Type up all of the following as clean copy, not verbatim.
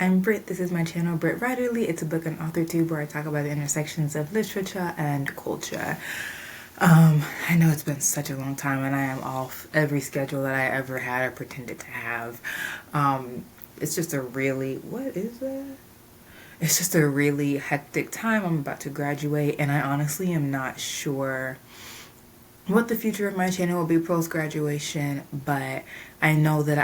I'm Britt. This is my channel, Britt Writerly. It's a book and author tube where I talk about the intersections of literature and culture. I know it's been such a long time and I am off every schedule that I ever had or pretended to have. It's just a really, what is that? It's just a really hectic time. I'm about to graduate and I honestly am not sure what the future of my channel will be post-graduation, but I know that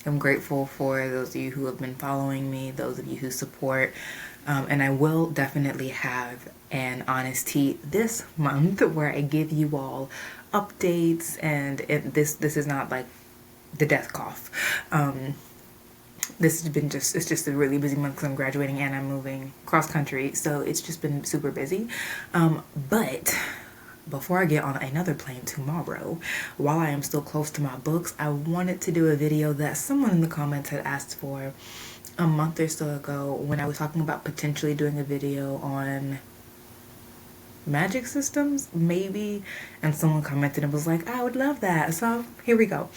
I'm grateful for those of you who have been following me, those of you who support, and I will definitely have an honest tea this month where I give you all updates, and this is not like the death cough. This has been it's just a really busy month because I'm graduating and I'm moving cross country, so it's just been super busy. But before I get on another plane tomorrow, while I am still close to my books, I wanted to do a video that someone in the comments had asked for a month or so ago when I was talking about potentially doing a video on magic systems, maybe, and someone commented and was like, I would love that. So here we go.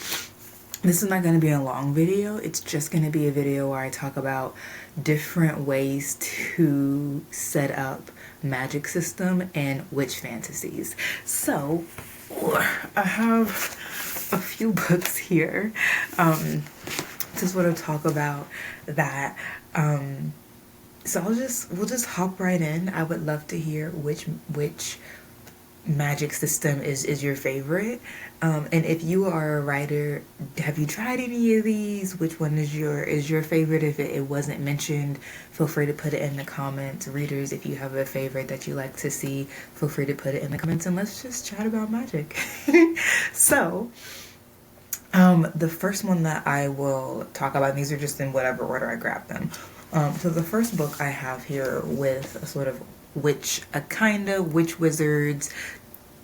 This is not going to be a long video. It's just going to be a video where I talk about different ways to set up magic system and witch fantasies. So I have a few books here to sort of talk about that. So we'll just hop right in. I would love to hear which magic system is your favorite, and if you are a writer, have you tried any of these? Which one is your favorite? If it wasn't mentioned, feel free to put it in the comments. Readers, if you have a favorite that you like to see, feel free to put it in the comments and let's just chat about magic. So the first one that I will talk about, and these are just in whatever order I grabbed them. So the first book I have here with a sort of witch wizards,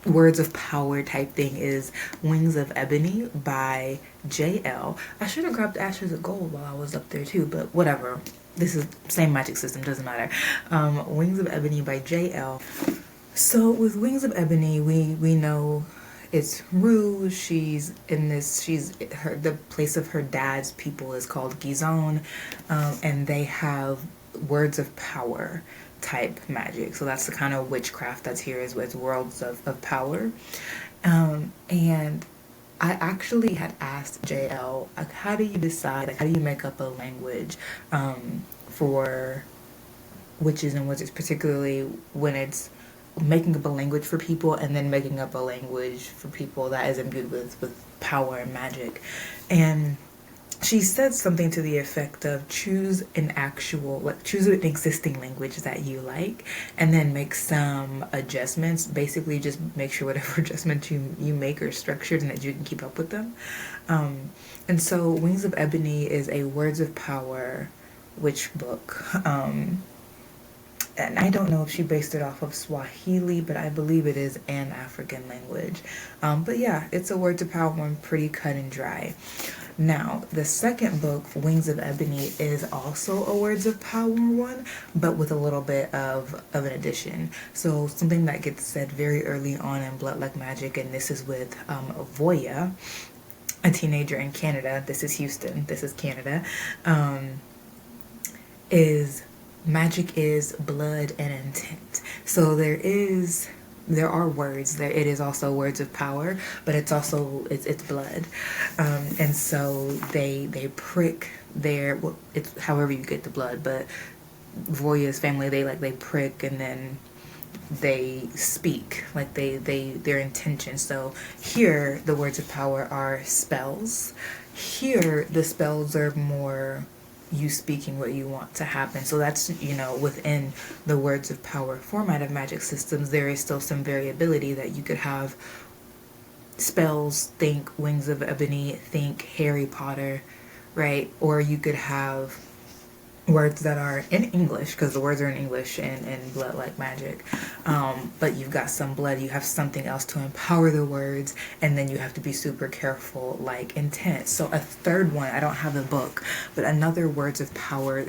words of power type thing is Wings of Ebony by J.L. I should have grabbed Ashes of Gold while I was up there too, but whatever. This is same magic system, doesn't matter. Wings of Ebony by J.L. So with Wings of Ebony, we know it's Rue. The place of her dad's people is called Gizon, and they have words of power type magic. So that's the kind of witchcraft that's here, is with worlds of power. And I actually had asked JL, like, how do you decide, like, how do you make up a language for witches and wizards, particularly when it's making up a language for people and then making up a language for people that is imbued with power and magic. And she said something to the effect of choose an existing language that you like and then make some adjustments. Basically just make sure whatever adjustments you make are structured and that you can keep up with them. And so Wings of Ebony is a words of power witch book. And I don't know if she based it off of Swahili, but I believe it is an African language. But yeah, it's a words of power one, pretty cut and dry. Now, the second book, Wings of Ebony, is also a words of power one, but with a little bit of an addition. So something that gets said very early on in Blood Like Magic, and this is with Voya, a teenager in Canada. This is Houston. This is Canada. Is magic is blood and intent. So there are words there. It is also words of power, but it's also it's blood. And so they prick their, well, it's however you get the blood, but Voya's family, they prick and then they speak, like their intention. So here the words of power are spells. Here the spells are more you speaking what you want to happen. So that's, within the words of power format of magic systems, there is still some variability that you could have spells, think Wings of Ebony, think Harry Potter, right? Or you could have words that are in English, because the words are in English and Blood Like Magic, but you've got some blood, you have something else to empower the words, and then you have to be super careful, like intent. So a third one, I don't have the book, but another words of power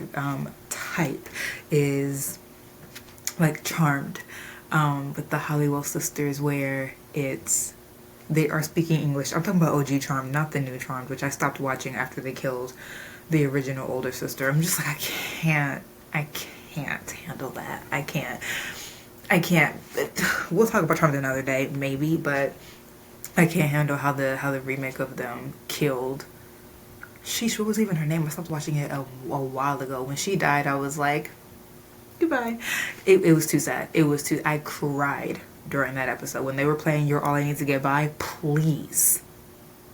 type is like Charmed, with the Halliwell sisters, where they are speaking English. I'm talking about OG Charmed, not the new Charmed, which I stopped watching after they killed the original older sister. I'm just like, I can't handle that. I can't. We'll talk about Charmed another day, maybe, but I can't handle how the remake of them killed. Sheesh, what was even her name? I stopped watching it a while ago. When she died, I was like, goodbye. It was too sad. I cried during that episode when they were playing You're All I Need to Get By. Please.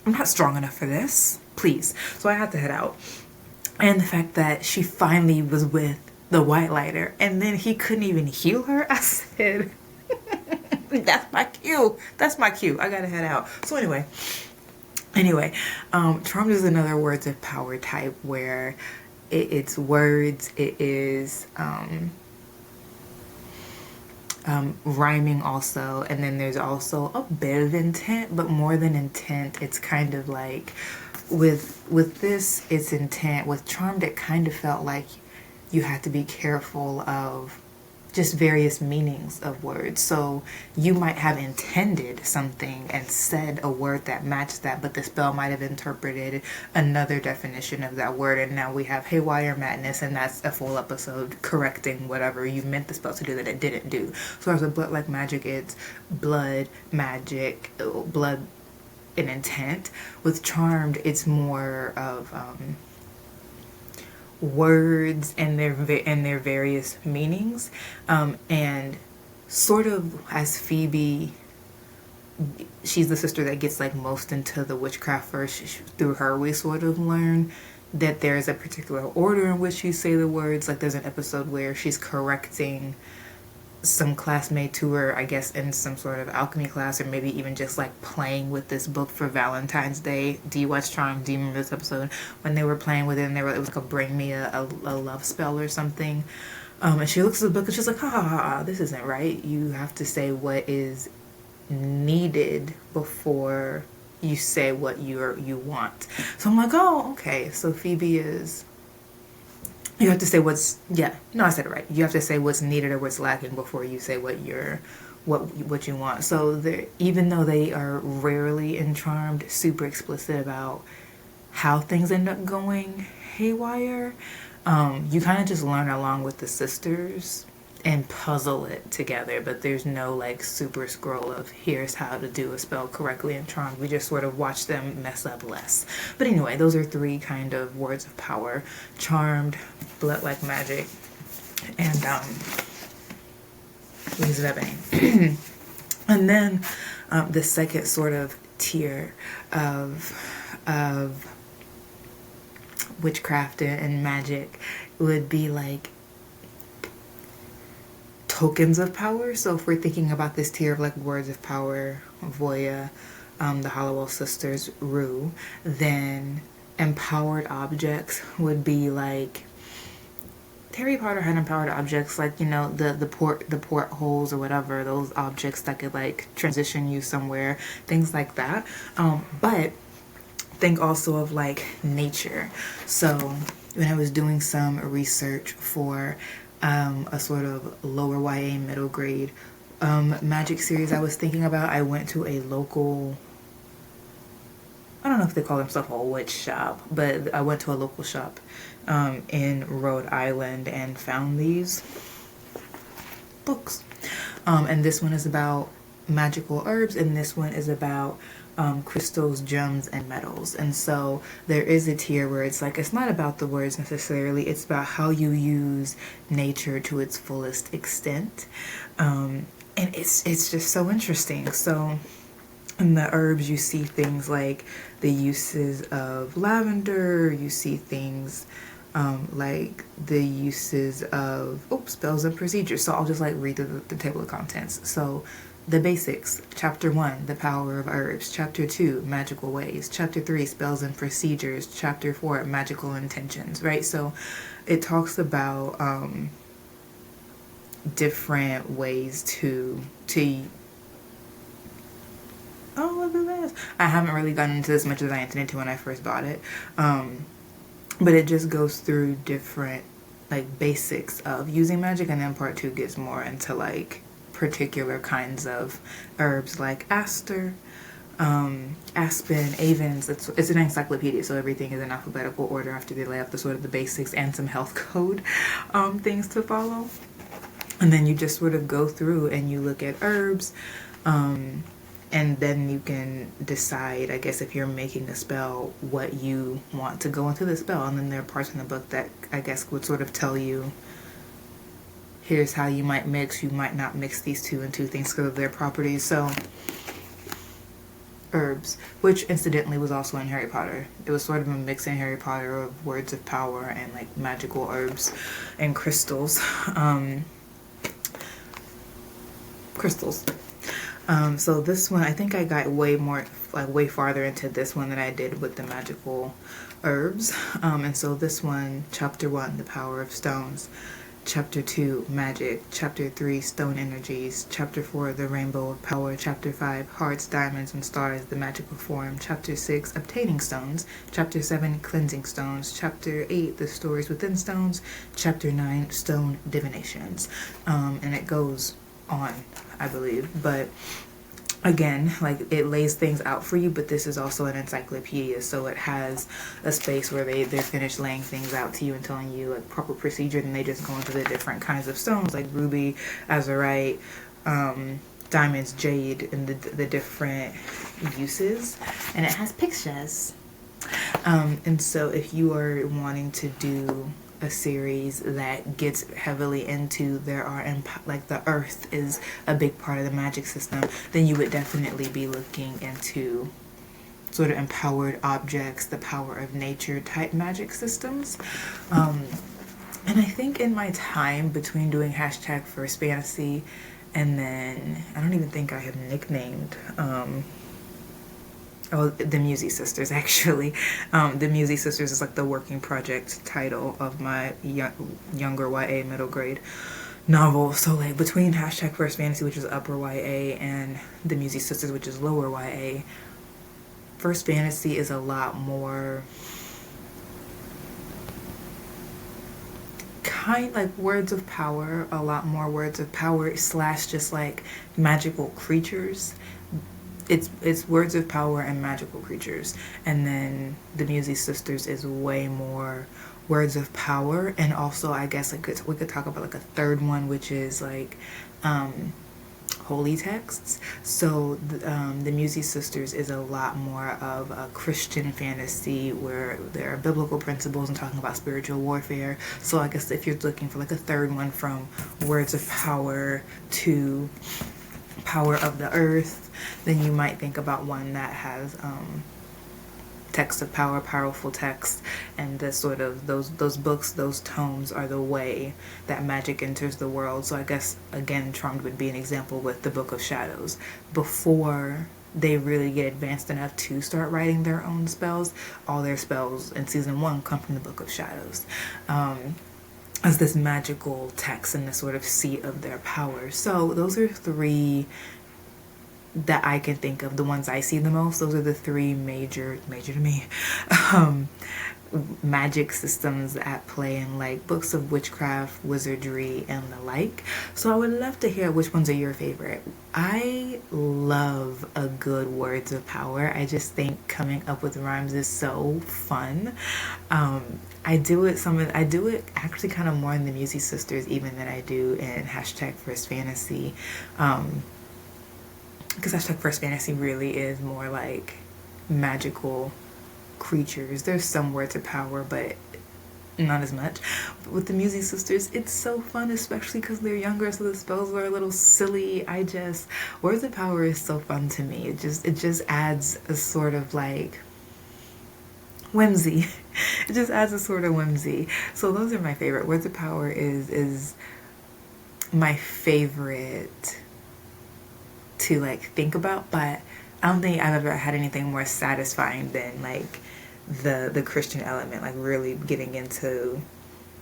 I'm not strong enough for this. Please. So I had to head out. And the fact that she finally was with the white lighter and then he couldn't even heal her, I said, that's my cue. That's my cue. I gotta head out. So anyway, Charmed is another words of power type where it's words, it is rhyming also, and then there's also a bit of intent, but more than intent, it's kind of like with this, it's intent. With Charmed, it kind of felt like you had to be careful of just various meanings of words. So you might have intended something and said a word that matched that, but the spell might have interpreted another definition of that word, and now we have haywire madness, and that's a full episode correcting whatever you meant the spell to do that it didn't do. So as a blood like magic, it's blood, magic, blood, and intent. With Charmed, it's more of words and their various meanings, and sort of as Phoebe, she's the sister that gets like most into the witchcraft first. Through her, we sort of learn that there's a particular order in which you say the words. Like there's an episode where she's correcting some classmate to her, I guess in some sort of alchemy class, or maybe even just like playing with this book for Valentine's Day. Do you watch Charmed? Do you remember this episode when they were playing with it and it was like a bring me a love spell or something? And she looks at the book and she's like, this isn't right. You have to say what is needed before you say what you want. So I'm like, oh, okay. So Phoebe is, you have to say I said it right. You have to say what's needed or what's lacking before you say what you want. So even though they are rarely in Charmed super explicit about how things end up going haywire, you kind of just learn along with the sisters and puzzle it together, but there's no like super scroll of here's how to do a spell correctly in Charmed. We just sort of watch them mess up less. But anyway, those are three kind of words of power: Charmed, blood like magic, and wings of ebony. And then the second sort of tier of witchcraft and magic would be like tokens of power. So if we're thinking about this tier of like words of power, Voya, the Hollowell sisters, Rue, then empowered objects would be like Harry Potter had empowered objects, like, you know, the portholes or whatever, those objects that could like transition you somewhere, things like that. But think also of like nature. So when I was doing some research for a sort of lower YA middle grade magic series I was thinking about, I went to a local, I don't know if they call themselves a witch shop, but I went to a local shop in Rhode Island and found these books. And this one is about magical herbs, and this one is about crystals, gems, and metals. And so there is a tier where it's like, it's not about the words necessarily, it's about how you use nature to its fullest extent. And it's just so interesting. So in the herbs, you see things like the uses of lavender, you see things like the uses of spells and procedures. So I'll just like read the table of contents. So the basics: chapter 1, the power of herbs; chapter 2, magical ways; chapter 3, spells and procedures; chapter 4, magical intentions, right? So it talks about different ways to look at this. I haven't really gotten into this much as I intended to when I first bought it, but it just goes through different like basics of using magic, and then part 2 gets more into like particular kinds of herbs like aster, Aspen, Avens. It's an encyclopedia, so everything is in alphabetical order after they lay out the sort of the basics and some health code things to follow. And then you just sort of go through and you look at herbs, and then you can decide, I guess, if you're making a spell, what you want to go into the spell. And then there are parts in the book that I guess would sort of tell you, here's how you might mix. You might not mix these two and two things because of their properties. So herbs, which incidentally was also in Harry Potter. It was sort of a mix in Harry Potter of words of power and like magical herbs and crystals. So this one, I think I got way farther into this one than I did with the magical herbs. And so this one, chapter 1, the power of stones. Chapter 2, magic. Chapter 3, stone energies. Chapter 4, the rainbow of power. Chapter 5, hearts, diamonds, and stars, the magical form. Chapter 6, obtaining stones. Chapter 7, cleansing stones. Chapter 8, the stories within stones. Chapter 9, stone divinations. And it goes on, I believe. But again, like, it lays things out for you, but this is also an encyclopedia, so it has a space where they're finished laying things out to you and telling you like proper procedure, and they just go into the different kinds of stones like ruby, azurite, diamonds, jade, and the different uses, and it has pictures. And so if you are wanting to do a series that gets heavily into like the earth is a big part of the magic system, then you would definitely be looking into sort of empowered objects, the power of nature type magic systems. And I think in my time between doing hashtag first fantasy and then I don't even think I have nicknamed the Musy Sisters, actually. The Musy Sisters is like the working project title of my younger YA middle grade novel. So like between hashtag First Fantasy, which is upper YA, and the Musy Sisters, which is lower YA, First Fantasy is a lot more kind like words of power, a lot more words of power / just like magical creatures. It's words of power and magical creatures, and then the Musy Sisters is way more words of power, and also I guess like we could talk about like a third one, which is like holy texts. So the Musy Sisters is a lot more of a Christian fantasy where there are biblical principles and talking about spiritual warfare. So I guess if you're looking for like a third one from words of power to power of the earth, then you might think about one that has text of power, powerful text, and the sort of those books, those tomes are the way that magic enters the world. So I guess again, Charmed would be an example with the Book of Shadows. Before they really get advanced enough to start writing their own spells, all their spells in season 1 come from the Book of Shadows. As this magical text and the sort of seat of their power. So those are 3 that I can think of, the ones I see the most. Those are the 3 major to me, magic systems at play in like books of witchcraft, wizardry, and the like. So I would love to hear which ones are your favorite. I love a good words of power. I just think coming up with rhymes is so fun. I do it actually kind of more in the Musy Sisters even than I do in hashtag First Fantasy. Because hashtag First Fantasy really is more like magical creatures. There's some words of power, but not as much. But with the Musy Sisters, it's so fun, especially because they're younger, so the spells are a little silly. Words of power is so fun to me. It just adds a sort of like whimsy. It just adds a sort of whimsy. So those are my favorite. Words of power is my favorite to like think about, but I don't think I've ever had anything more satisfying than like the Christian element, like really getting into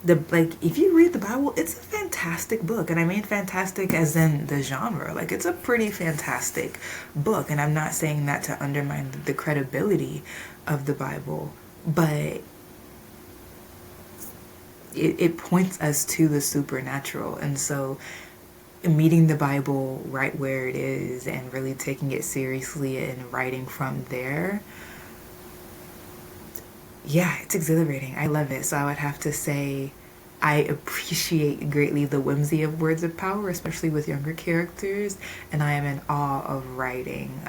if you read the Bible, it's a fantastic book, and I mean fantastic as in the genre. Like, it's a pretty fantastic book, and I'm not saying that to undermine the credibility of the Bible, but it points us to the supernatural. And so meeting the Bible right where it is and really taking it seriously and writing from there, yeah, it's exhilarating. I love it. So I would have to say I appreciate greatly the whimsy of words of power, especially with younger characters, and I am in awe of writing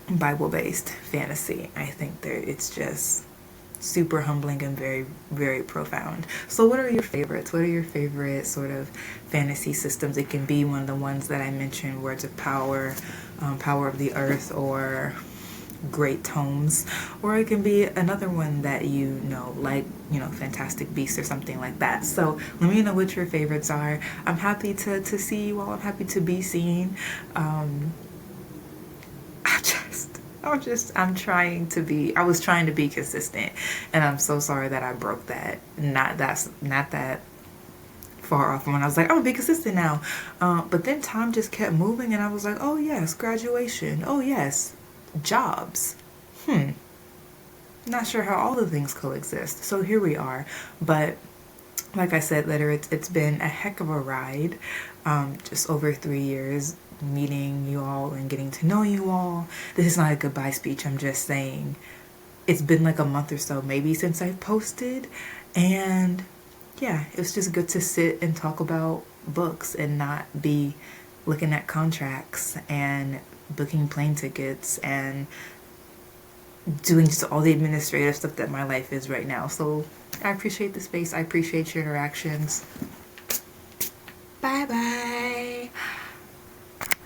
Bible-based fantasy. I think that it's just super humbling and very, very profound. So what are your favorites? What are your favorite sort of fantasy systems? It can be one of the ones that I mentioned, Words of Power, Power of the Earth, or Great Tomes, or it can be another one that you know, like, you know, Fantastic Beasts or something like that. So let me know what your favorites are. I'm happy to see you all. I'm happy to be seen. I'm trying to be, I was trying to be consistent, and I'm so sorry that I broke that. Not that far off from when I was like, I'm gonna be consistent now. But then time just kept moving, and I was like, oh yes, graduation. Oh yes, jobs. Not sure how all the things coexist. So here we are. But like I said, it's been a heck of a ride. Just over 3 years meeting you all and getting to know you all. This is not a goodbye speech. I'm just saying it's been like a month or so maybe since I posted, and yeah, it's just good to sit and talk about books and not be looking at contracts and booking plane tickets and doing just all the administrative stuff that my life is right now. So I appreciate the space. I appreciate your interactions. Bye bye.